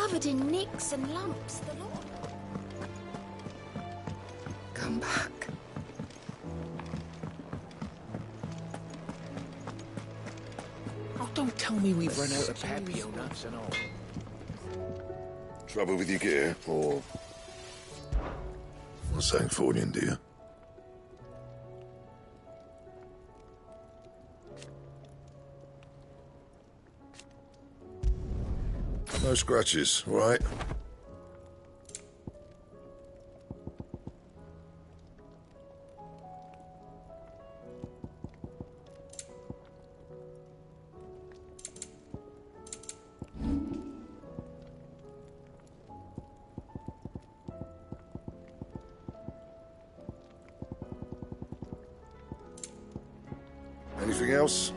covered in nicks and lumps, the lot. Come back. Oh, don't tell me we've run out of Papio nuts and all. Trouble with your gear, or... What's saying Fornian, do you? No scratches, all right? Anything else?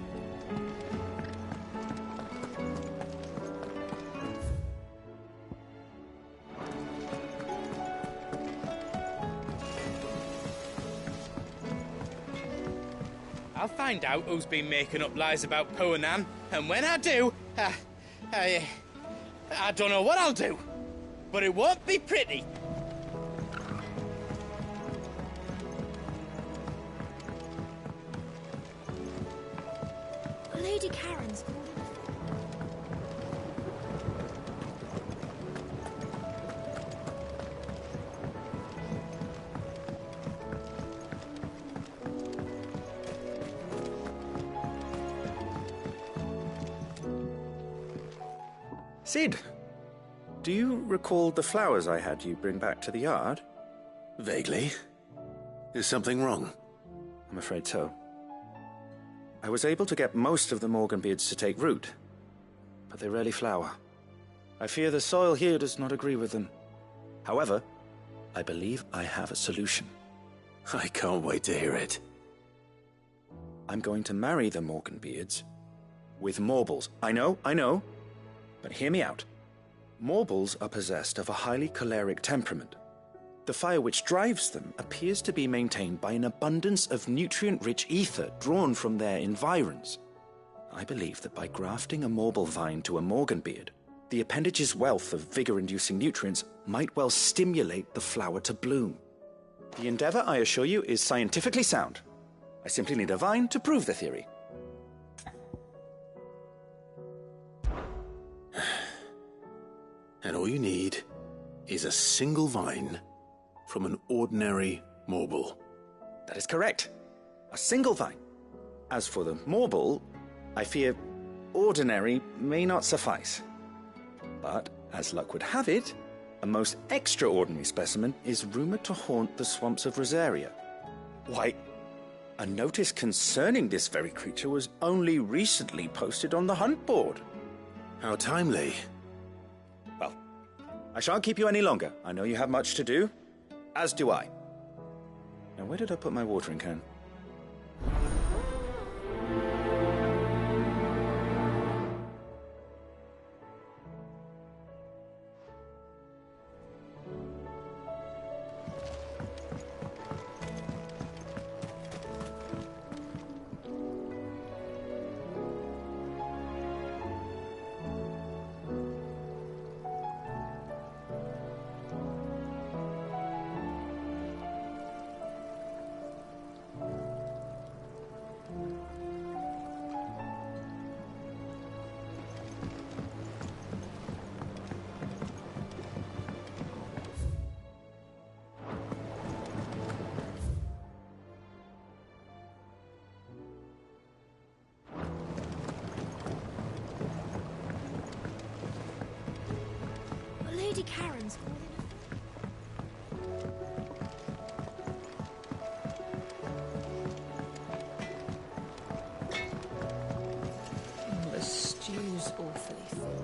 I'll find out who's been making up lies about Poe and Anne, and when I do, I don't know what I'll do, but it won't be pretty. Lady Karen's calling. Sid, do you recall the flowers I had you bring back to the yard? Vaguely. Is something wrong? I'm afraid so. I was able to get most of the Morganbeards to take root, but they rarely flower. I fear the soil here does not agree with them. However, I believe I have a solution. I can't wait to hear it. I'm going to marry the Morganbeards with Morbles. I know, but hear me out. Morbles are possessed of a highly choleric temperament. The fire which drives them appears to be maintained by an abundance of nutrient-rich ether drawn from their environs. I believe that by grafting a Morble vine to a Morganbeard, the appendage's wealth of vigor-inducing nutrients might well stimulate the flower to bloom. The endeavor, I assure you, is scientifically sound. I simply need a vine to prove the theory. And all you need is a single vine from an ordinary Morble. That is correct. A single vine. As for the Morble, I fear ordinary may not suffice. But, as luck would have it, a most extraordinary specimen is rumored to haunt the swamps of Rosaria. Why, a notice concerning this very creature was only recently posted on the hunt board. How timely. Well, I shan't keep you any longer. I know you have much to do, as do I. Now, where did I put my watering can? Lady Karen's calling. The stew's awfully full.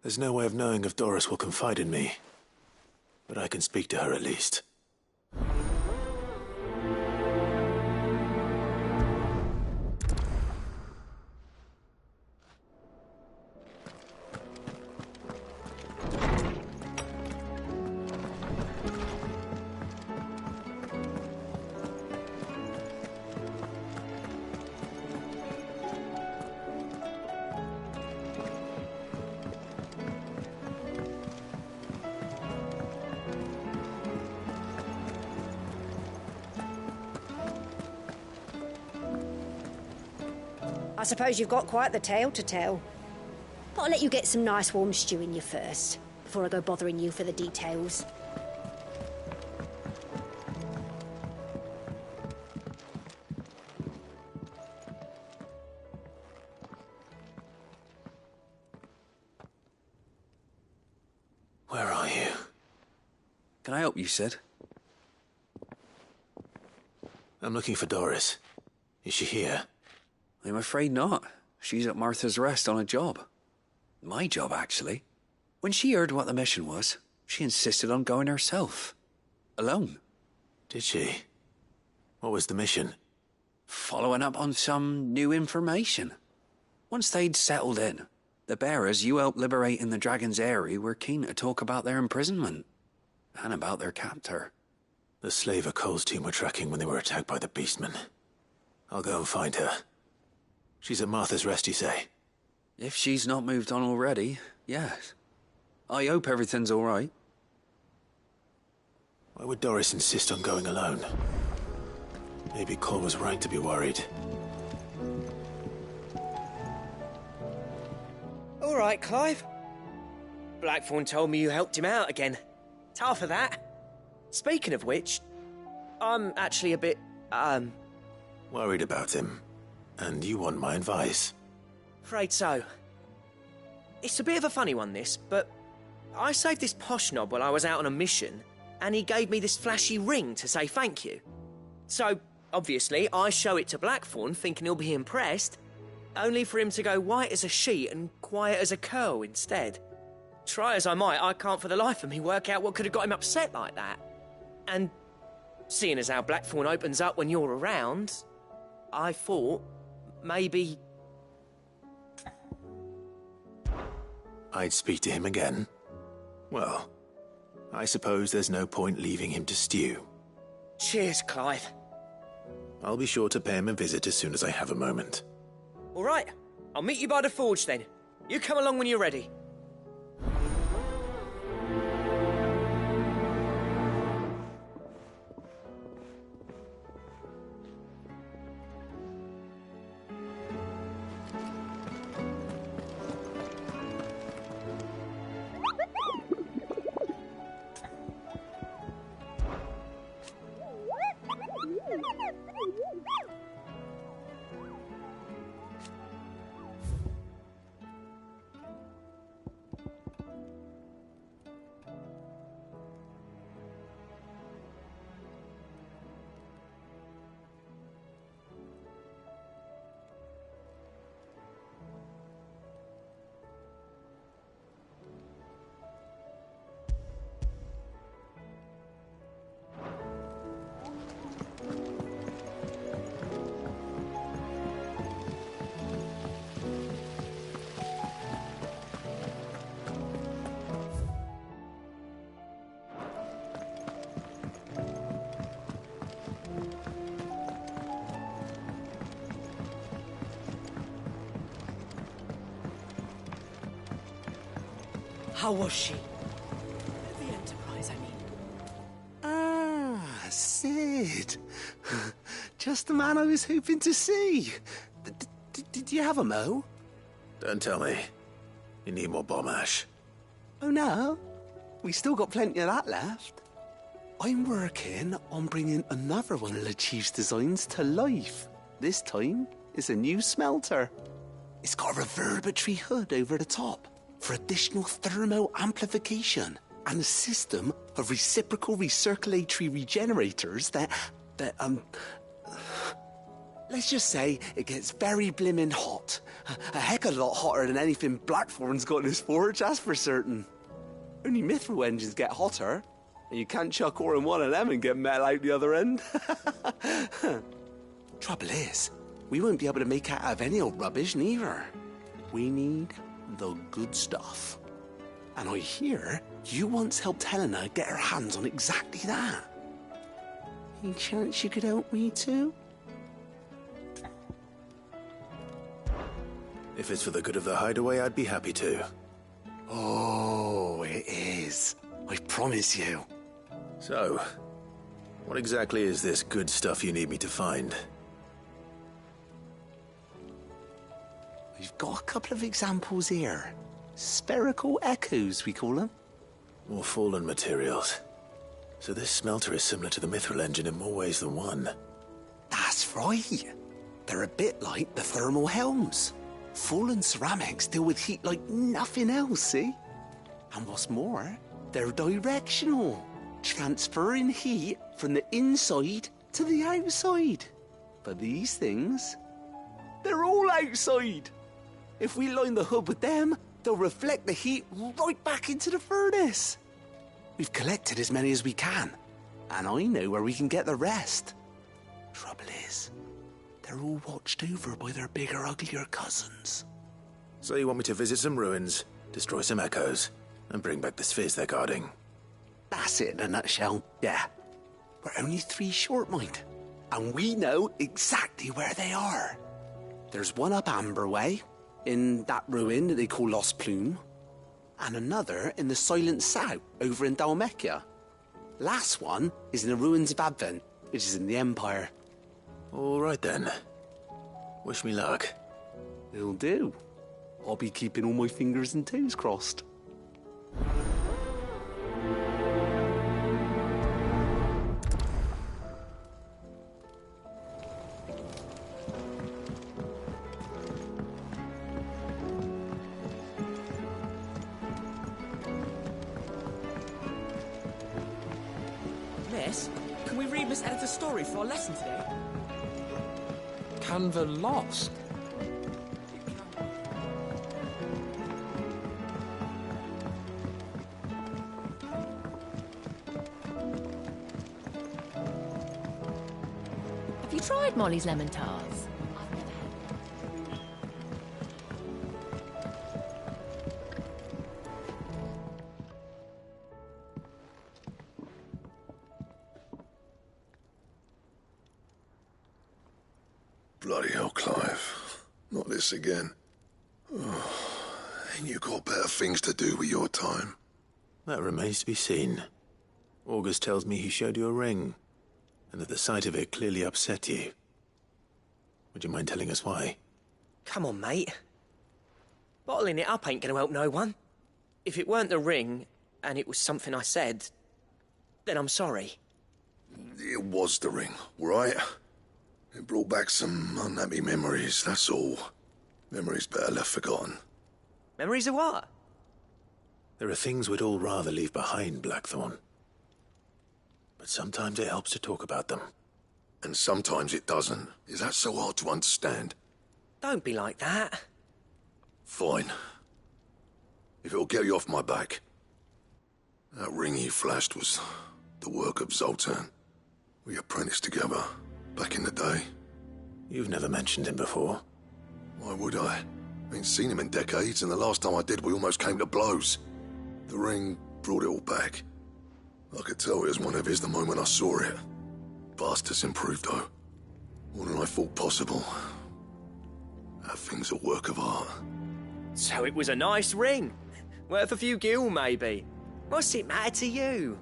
There's no way of knowing if Doris will confide in me, but I can speak to her at least. I suppose you've got quite the tale to tell. But I'll let you get some nice warm stew in you first, before I go bothering you for the details. Where are you? Can I help you, Sid? I'm looking for Doris. Is she here? I'm afraid not. She's at Martha's Rest on a job. My job, actually. When she heard what the mission was, she insisted on going herself. Alone. Did she? What was the mission? Following up on some new information. Once they'd settled in, the bearers you helped liberate in the Dragon's Eyrie were keen to talk about their imprisonment. And about their captor. The slaver Cole's team were tracking when they were attacked by the Beastmen. I'll go and find her. She's at Martha's Rest, you say? If she's not moved on already, yes. I hope everything's all right. Why would Doris insist on going alone? Maybe Cole was right to be worried. All right, Clive. Blackthorn told me you helped him out again. Tough for that. Speaking of which, I'm actually a bit, Worried about him. And you want my advice? afraid so. It's a bit of a funny one, this, but I saved this posh knob while I was out on a mission, and he gave me this flashy ring to say thank you. So, obviously, I show it to Blackthorn, thinking he'll be impressed, only for him to go white as a sheet and quiet as a curl instead. Try as I might, I can't for the life of me work out what could have got him upset like that. And seeing as how Blackthorn opens up when you're around, I thought maybe... I'd speak to him again. Well, I suppose there's no point leaving him to stew. Cheers, Clive. I'll be sure to pay him a visit as soon as I have a moment. All right, I'll meet you by the forge then. You come along when you're ready. How was she? The Enterprise, I mean. Ah, Sid. Just the man I was hoping to see. Did you have a mo? Don't tell me. You need more bomb ash. Oh no, we still got plenty of that left. I'm working on bringing another one of the Chief's designs to life. This time, it's a new smelter. It's got a reverberatory hood over the top for additional thermo amplification and a system of reciprocal recirculatory regenerators that let's just say it gets very blimmin' hot. A heck of a lot hotter than anything Blackthorn's got in his forge, that's for certain. Only mithril engines get hotter, and you can't chuck ore in one of them and get metal out the other end. Trouble is, we won't be able to make out of any old rubbish neither. We need the good stuff. And I hear you once helped Helena get her hands on exactly that. Any chance you could help me too? If it's for the good of the hideaway, I'd be happy to. Oh, it is. I promise you. So, what exactly is this good stuff you need me to find? We've got a couple of examples here. Spherical echoes, we call them. More fallen materials. So this smelter is similar to the mithril engine in more ways than one. That's right. They're a bit like the thermal helms. Fallen ceramics deal with heat like nothing else, see? And what's more, they're directional, transferring heat from the inside to the outside. But these things, they're all outside. If we line the hood with them, they'll reflect the heat right back into the furnace. We've collected as many as we can, and I know where we can get the rest. Trouble is, they're all watched over by their bigger, uglier cousins. So you want me to visit some ruins, destroy some echoes, and bring back the spheres they're guarding? That's it in a nutshell, yeah. We're only 3 short, mind, and we know exactly where they are. There's one up Amber Way, in that ruin that they call Lost Plume, and another in the Silent South, over in Dalmekia. Last one is in the ruins of Advent, which is in the Empire. All right then. Wish me luck. It'll do. I'll be keeping all my fingers and toes crossed. Miss, can we read Miss Editor's story for our lesson today? Canva lost. Have you tried Molly's lemon tarts? Bloody hell, Clive. Not this again. Oh, ain't you got better things to do with your time? That remains to be seen. August tells me he showed you a ring, and that the sight of it clearly upset you. Would you mind telling us why? Come on, mate. Bottling it up ain't gonna help no one. If it weren't the ring, and it was something I said, then I'm sorry. It was the ring, right? It brought back some unhappy memories, that's all. Memories better left forgotten. Memories of what? There are things we'd all rather leave behind, Blackthorn. But sometimes it helps to talk about them. And sometimes it doesn't. Is that so hard to understand? Don't be like that. Fine. If it'll get you off my back. That ring you flashed was the work of Zoltan. We apprenticed together, back in the day. You've never mentioned him before. Why would I? Ain't seen him in decades, and the last time I did, we almost came to blows. The ring brought it all back. I could tell it was one of his the moment I saw it. Bastard's improved, though. More than I thought possible. That thing's a work of art. So it was a nice ring. Worth a few gil, maybe. What's it matter to you?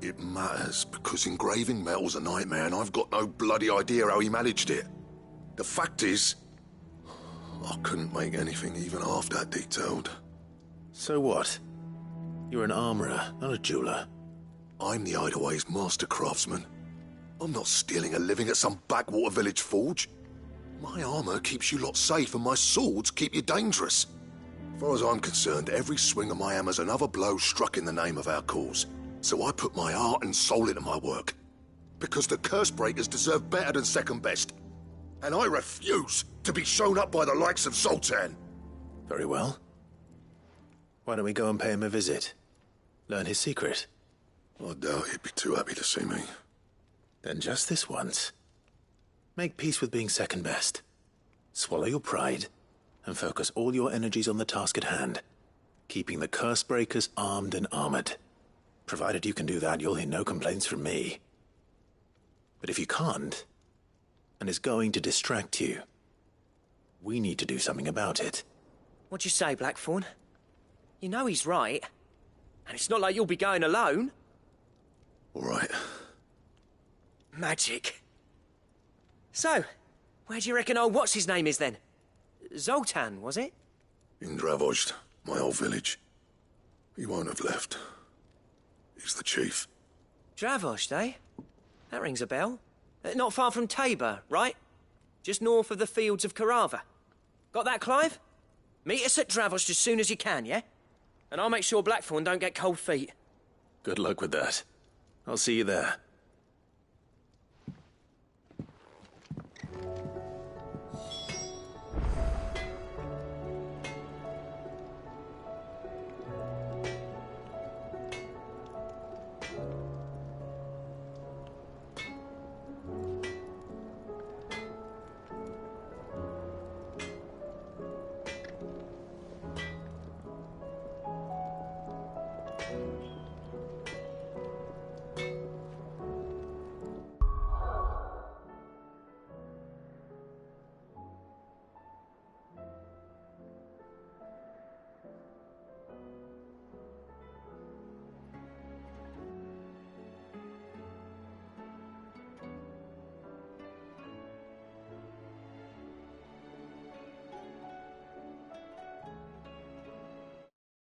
It matters because engraving metal's a nightmare, and I've got no bloody idea how he managed it. The fact is, I couldn't make anything even half that detailed. So what? You're an armourer, not a jeweler. I'm the Hideaway's master craftsman. I'm not stealing a living at some backwater village forge. My armour keeps you lot safe, and my swords keep you dangerous. As far as I'm concerned, every swing of my hammer's another blow struck in the name of our cause. So I put my heart and soul into my work. Because the curse breakers deserve better than second best. And I refuse to be shown up by the likes of Zoltan. Very well. Why don't we go and pay him a visit? Learn his secret. I doubt he'd be too happy to see me. Then just this once. Make peace with being second best. Swallow your pride, and focus all your energies on the task at hand. Keeping the curse breakers armed and armoured. Provided you can do that, you'll hear no complaints from me. But if you can't, and it's going to distract you, we need to do something about it. What'd you say, Blackthorn? You know he's right. And it's not like you'll be going alone. All right. Magic. So, Where do you reckon old what's-his-name is, then? Zoltan, was it? In Dravozd, my old village. He won't have left. He's the chief. Dravozd, eh? That rings a bell. Not far from Tabor, right? Just north of the fields of Carava. Got that, Clive? Meet us at Dravozd as soon as you can, yeah? And I'll make sure Blackthorn don't get cold feet. Good luck with that. I'll see you there.